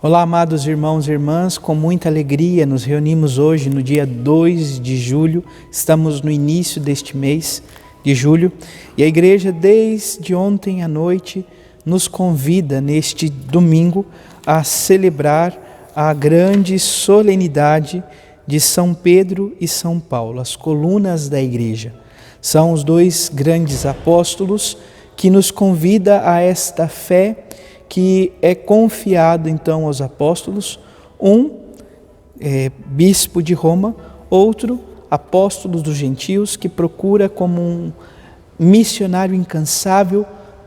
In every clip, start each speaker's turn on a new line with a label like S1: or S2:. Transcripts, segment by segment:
S1: Olá, amados irmãos e irmãs, com muita alegria nos reunimos hoje no dia 2 de julho, estamos no início deste mês de julho e a igreja desde ontem à noite nos convida neste domingo a celebrar a grande solenidade de São Pedro e São Paulo, as colunas da igreja. São os dois grandes apóstolos que nos convida a esta fé que é confiado então aos apóstolos, um bispo de Roma, outro apóstolo dos gentios, que procura como um missionário incansável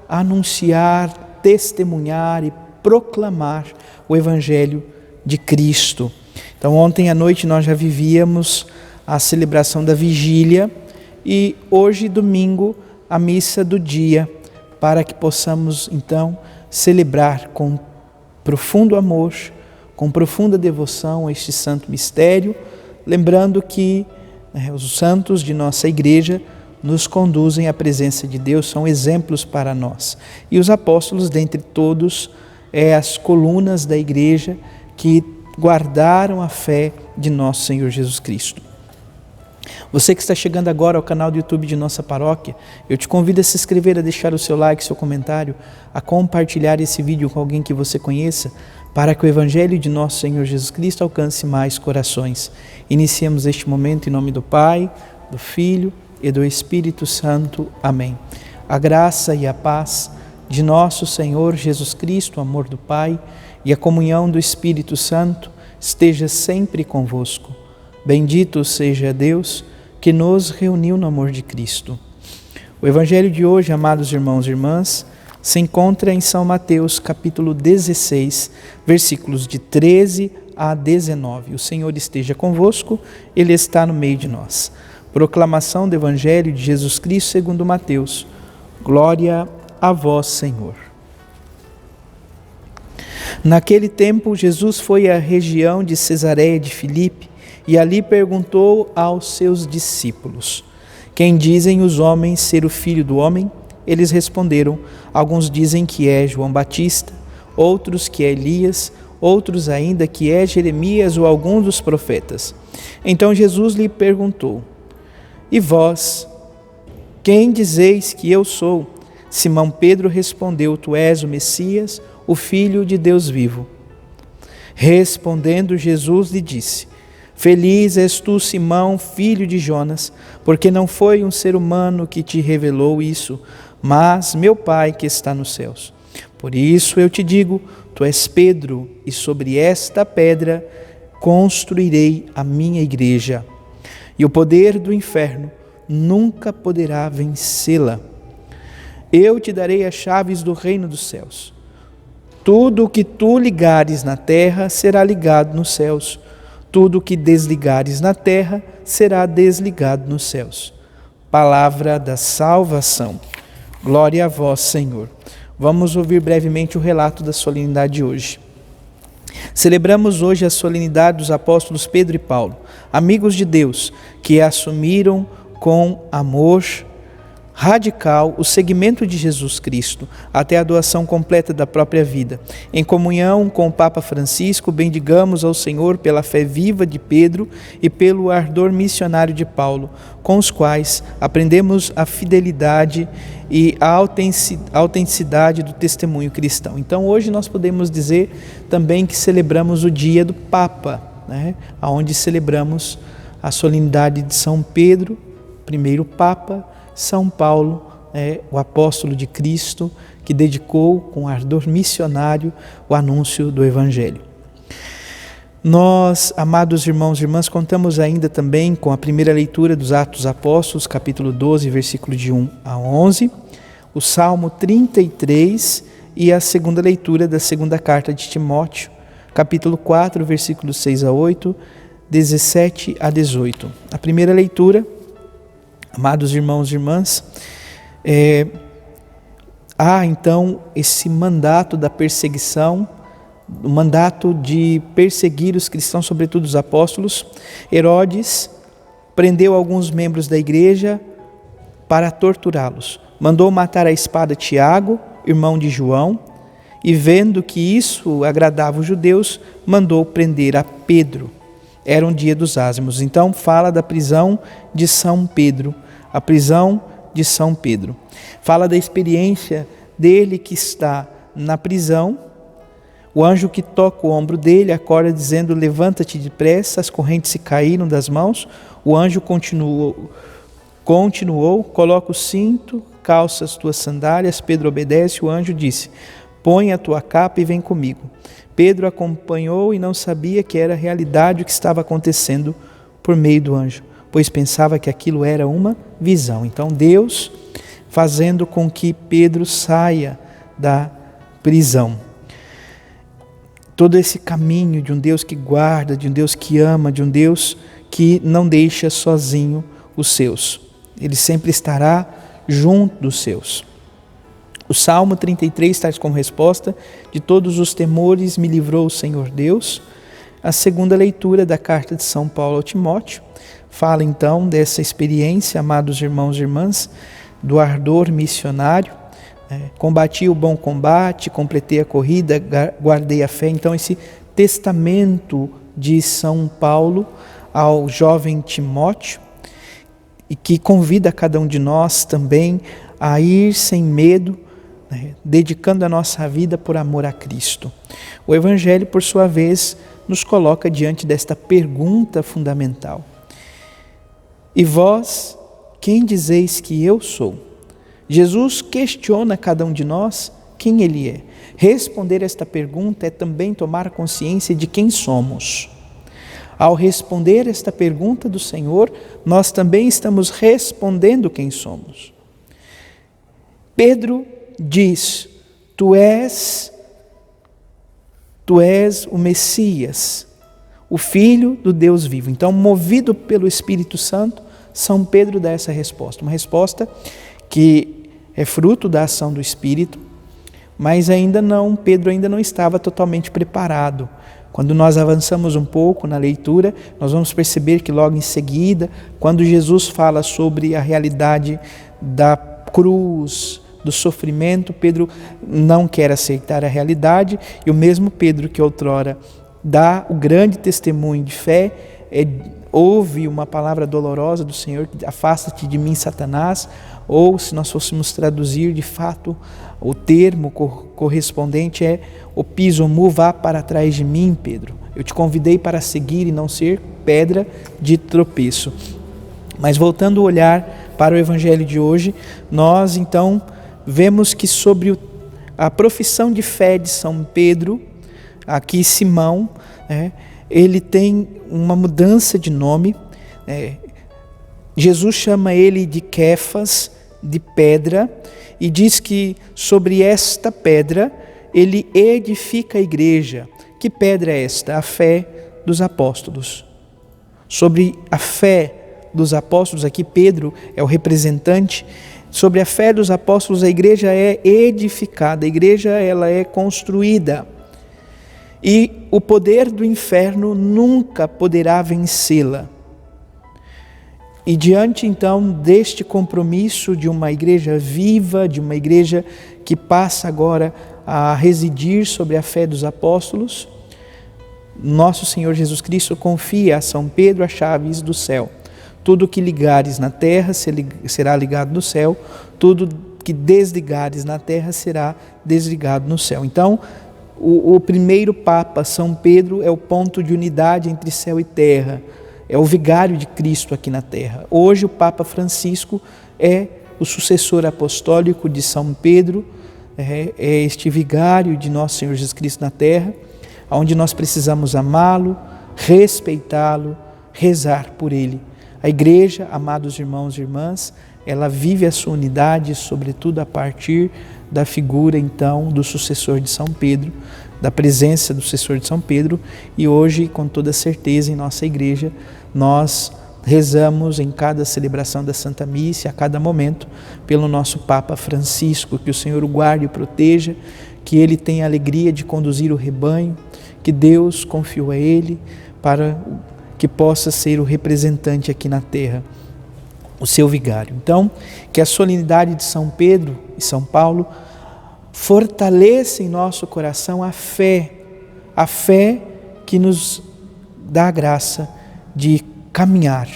S1: anunciar, testemunhar e proclamar o Evangelho de Cristo. Então ontem à noite nós já vivíamos a celebração da vigília e hoje domingo a missa do dia, para que possamos então celebrar com profundo amor, com profunda devoção este santo mistério, lembrando que os santos de nossa igreja nos conduzem à presença de Deus, são exemplos para nós. E os apóstolos, dentre todos, as colunas da igreja que guardaram a fé de nosso Senhor Jesus Cristo. Você que está chegando agora ao canal do YouTube de nossa paróquia, eu te convido a se inscrever, a deixar o seu like, seu comentário, a compartilhar esse vídeo com alguém que você conheça, para que o Evangelho de nosso Senhor Jesus Cristo alcance mais corações. Iniciemos este momento em nome do Pai, do Filho e do Espírito Santo. Amém. A graça e a paz de nosso Senhor Jesus Cristo, o amor do Pai e a comunhão do Espírito Santo esteja sempre convosco. Bendito seja Deus que nos reuniu no amor de Cristo. O Evangelho de hoje, amados irmãos e irmãs, se encontra em São Mateus, capítulo 16, versículos de 13 a 19. O Senhor esteja convosco, Ele está no meio de nós. Proclamação do Evangelho de Jesus Cristo segundo Mateus. Glória a vós, Senhor. Naquele tempo, Jesus foi à região de Cesareia de Filipe, e ali perguntou aos seus discípulos: quem dizem os homens ser o Filho do Homem? Eles responderam: alguns dizem que é João Batista, outros que é Elias, outros ainda que é Jeremias ou algum dos profetas. Então Jesus lhe perguntou: e vós, quem dizeis que eu sou? Simão Pedro respondeu: tu és o Messias, o Filho de Deus vivo. Respondendo Jesus lhe disse: feliz és tu, Simão, filho de Jonas, porque não foi um ser humano que te revelou isso, mas meu Pai que está nos céus. Por isso eu te digo, tu és Pedro, e sobre esta pedra construirei a minha igreja, e o poder do inferno nunca poderá vencê-la. Eu te darei as chaves do reino dos céus. Tudo o que tu ligares na terra será ligado nos céus. Tudo o que desligares na terra será desligado nos céus. Palavra da salvação. Glória a vós, Senhor. Vamos ouvir brevemente o relato da solenidade de hoje. Celebramos hoje a solenidade dos apóstolos Pedro e Paulo, amigos de Deus, que assumiram com amor radical o seguimento de Jesus Cristo, até a doação completa da própria vida. Em comunhão com o Papa Francisco, bendigamos ao Senhor pela fé viva de Pedro e pelo ardor missionário de Paulo, com os quais aprendemos a fidelidade e a autenticidade do testemunho cristão. Então hoje nós podemos dizer também que celebramos o dia do Papa, onde celebramos a solenidade de São Pedro, primeiro Papa, São Paulo, o apóstolo de Cristo, que dedicou com ardor missionário o anúncio do Evangelho. Nós, amados irmãos e irmãs, contamos ainda também com a primeira leitura dos Atos dos Apóstolos, capítulo 12, versículo de 1 a 11, o Salmo 33 e a segunda leitura da segunda carta de Timóteo, capítulo 4, versículos 6 a 8, 17 a 18. A primeira leitura, amados irmãos e irmãs, há então esse mandato da perseguição, o mandato de perseguir os cristãos, sobretudo os apóstolos. Herodes prendeu alguns membros da igreja para torturá-los. Mandou matar à espada Tiago, irmão de João, e vendo que isso agradava os judeus, mandou prender a Pedro. Era um dia dos ázimos. Então fala da prisão de São Pedro, a prisão de São Pedro. Fala da experiência dele que está na prisão. O anjo que toca o ombro dele acorda dizendo: levanta-te depressa, as correntes se caíram das mãos. O anjo continuou, coloca o cinto, calça as tuas sandálias. Pedro obedece, o anjo disse: põe a tua capa e vem comigo. Pedro acompanhou e não sabia que era realidade o que estava acontecendo por meio do anjo, pois pensava que aquilo era uma visão. Então Deus fazendo com que Pedro saia da prisão. Todo esse caminho de um Deus que guarda, de um Deus que ama, de um Deus que não deixa sozinho os seus. Ele sempre estará junto dos seus. O Salmo 33 traz como resposta: de todos os temores me livrou o Senhor Deus. A segunda leitura da carta de São Paulo ao Timóteo fala então dessa experiência, amados irmãos e irmãs, do ardor missionário. Combati o bom combate, completei a corrida, guardei a fé. Então esse testamento de São Paulo ao jovem Timóteo, e que convida cada um de nós também a ir sem medo, dedicando a nossa vida por amor a Cristo. O Evangelho, por sua vez, nos coloca diante desta pergunta fundamental: e vós, quem dizeis que eu sou? Jesus questiona cada um de nós quem Ele é. Responder esta pergunta é também tomar consciência de quem somos. Ao responder esta pergunta do Senhor, nós também estamos respondendo quem somos. Pedro diz: Tu és o Messias, o Filho do Deus vivo. Então, movido pelo Espírito Santo, São Pedro dá essa resposta. Uma resposta que é fruto da ação do Espírito, mas Pedro ainda não estava totalmente preparado. Quando nós avançamos um pouco na leitura, nós vamos perceber que logo em seguida, quando Jesus fala sobre a realidade da cruz, do sofrimento, Pedro não quer aceitar a realidade, e o mesmo Pedro que outrora dá o grande testemunho de fé, ouve uma palavra dolorosa do Senhor: afasta-te de mim, Satanás. Ou, se nós fôssemos traduzir de fato, o termo correspondente é: o pisomu, vá para trás de mim, Pedro. Eu te convidei para seguir e não ser pedra de tropeço. Mas voltando o olhar para o Evangelho de hoje, nós então vemos que sobre a profissão de fé de São Pedro, aqui Simão, ele tem uma mudança de nome. Jesus chama ele de Quefas, de pedra, e diz que sobre esta pedra ele edifica a igreja. Que pedra é esta? A fé dos apóstolos. Sobre a fé dos apóstolos, aqui Pedro é o representante. Sobre a fé dos apóstolos, a igreja é edificada, a igreja ela é construída. E o poder do inferno nunca poderá vencê-la. E diante então deste compromisso de uma igreja viva, de uma igreja que passa agora a residir sobre a fé dos apóstolos, nosso Senhor Jesus Cristo confia a São Pedro as chaves do céu. Tudo que ligares na terra será ligado no céu, tudo que desligares na terra será desligado no céu. Então, o primeiro Papa, São Pedro, é o ponto de unidade entre céu e terra. É o vigário de Cristo aqui na terra. Hoje o Papa Francisco é o sucessor apostólico de São Pedro, é este vigário de nosso Senhor Jesus Cristo na terra, onde nós precisamos amá-lo, respeitá-lo, rezar por ele. A igreja, amados irmãos e irmãs, ela vive a sua unidade, sobretudo a partir da figura então do sucessor de São Pedro, da presença do sucessor de São Pedro, e hoje, com toda certeza, em nossa igreja, nós rezamos em cada celebração da Santa Missa, a cada momento, pelo nosso Papa Francisco, que o Senhor o guarde e o proteja, que ele tenha a alegria de conduzir o rebanho, que Deus confiou a ele para que possa ser o representante aqui na terra, o seu vigário. Então, que a solenidade de São Pedro e São Paulo fortaleça em nosso coração a fé que nos dá a graça de caminhar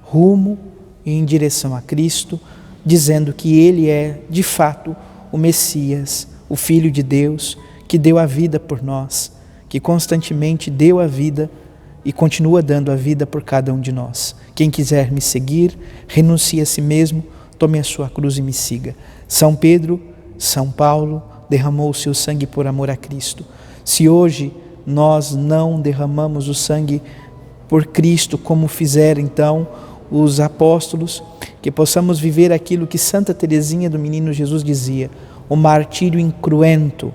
S1: rumo e em direção a Cristo, dizendo que Ele é, de fato, o Messias, o Filho de Deus, que deu a vida por nós, que constantemente deu a vida e continua dando a vida por cada um de nós. Quem quiser me seguir, renuncie a si mesmo, tome a sua cruz e me siga. São Pedro, São Paulo, derramou o seu sangue por amor a Cristo. Se hoje nós não derramamos o sangue por Cristo, como fizeram então os apóstolos, que possamos viver aquilo que Santa Teresinha do Menino Jesus dizia, o martírio incruento.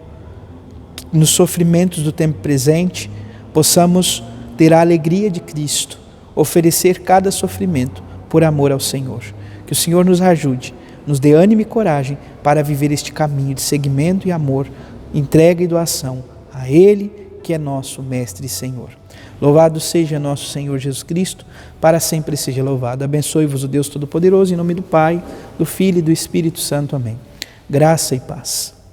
S1: Nos sofrimentos do tempo presente, possamos ter a alegria de Cristo, oferecer cada sofrimento por amor ao Senhor. Que o Senhor nos ajude, nos dê ânimo e coragem para viver este caminho de seguimento e amor, entrega e doação a Ele, que é nosso Mestre e Senhor. Louvado seja nosso Senhor Jesus Cristo, para sempre seja louvado. Abençoe-vos o Deus Todo-Poderoso, em nome do Pai, do Filho e do Espírito Santo. Amém. Graça e paz.